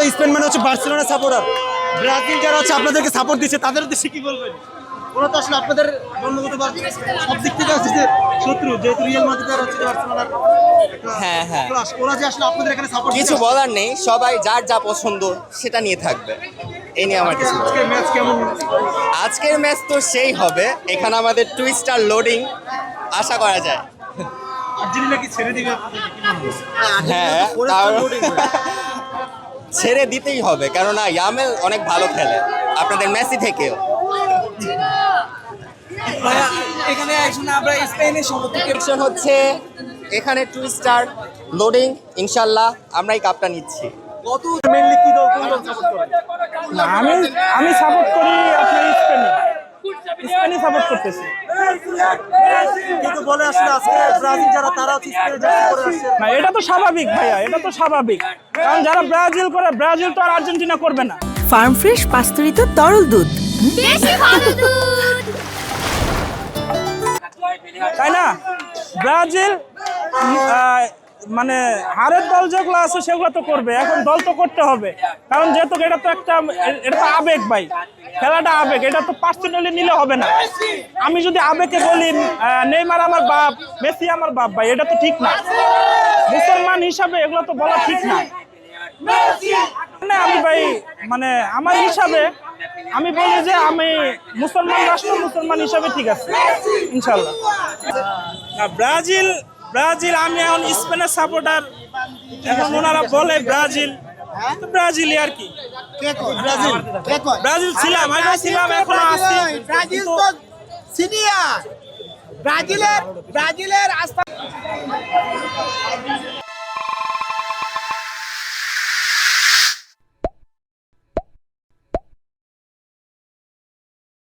তো স্পেন মানে হচ্ছে বার্সেলোনা সাপোর্টার, ব্রাজিল যারা হচ্ছে আপনাদেরকে সাপোর্ট দিচ্ছে তাদের উদ্দেশ্যে কি বলবেন? ওরা তো আসলে আপনাদের জন্মগত বা সব দিক থেকে হচ্ছে যে শত্রু, যেহেতু রিয়াল মাদ্রিদ আর হচ্ছে বার্সেলোনার হ্যাঁ হ্যাঁ, ক্লাস, ওরা যে আসলে আপনাদের এখানে সাপোর্ট কিছু বলার নেই, সবাই যার যা পছন্দ সেটা নিয়ে থাকবে, এই নিয়ে আমার কিছু বলার নেই। আজকের ম্যাচ কেমন? আজকের ম্যাচ তো সেই হবে, এখানে আমাদের 2 স্টার লোডিং আশা করা যায়। আর্জেন্টিনা কি ছেড়ে দিবে আপনাদেরকে, কি মনে হয়? হ্যাঁ, ছেড়ে দিতেই হবে, কেননা ইয়ামেল অনেক ভালো খেলে আপনাদের মেসি থেকেও। এখানে একজন আমরা স্পেনের সমর্থক প্রেডিকশন হচ্ছে এখানে 2 স্টার লোডিং, ইনশাল্লাহ আমরা এই কাপটা নিচ্ছি। কত মেইনলি কি দল, কোন দল সাপোর্ট করেন? না, আমি সাপোর্ট করি আপনার স্পেনই সাপোর্ট করতেছি। কিন্তু বলে আসলে আজকে ব্রাজিল যারা তারা হচ্ছে স্পেনে জার্সি পরে আসছে। না, এটা তো স্বাভাবিক ভাইয়া, এটা তো স্বাভাবিক, কারণ যারা ব্রাজিল করে, ব্রাজিল তো আর আর্জেন্টিনা করবে না। ফার্ম ফ্রেশ পাস্তুরিত তরল দুধ, বেশি ভালো দুধ। তাই না? ব্রাজিল মানে হারের দল যেগুলো আছে সেগুলো তো করবে, এখন দল তো করতে হবে, কারণ যেহেতু এটা তো একটা, এটা তো আবেগ ভাই, খেলাটা আবেগ, এটা তো পার্সোনালি নিলে হবে না। আমি যদি আবেগে বলি নেইমার আমার বাপ, মেসি আমার বাপ, ভাই এটা তো ঠিক না। মুসলমান হিসাবে এগুলো তো বলা ঠিক না। মানে আমি ভাই, মানে আমার হিসাবে আমি বলি যে আমি মুসলমান রাষ্ট্র, মুসলমান হিসাবে ঠিক আছে ইনশাল্লাহ। না, ব্রাজিল আমি এখন স্পেনের সাপোর্টার, এখন ওনারা বলে ব্রাজিল, তো ব্রাজিলই আর কি। ব্রাজিল ছিলাম, আগে ছিলাম, এখনো আছি, ব্রাজিল তো সিনিয়র, ব্রাজিলের আস্থা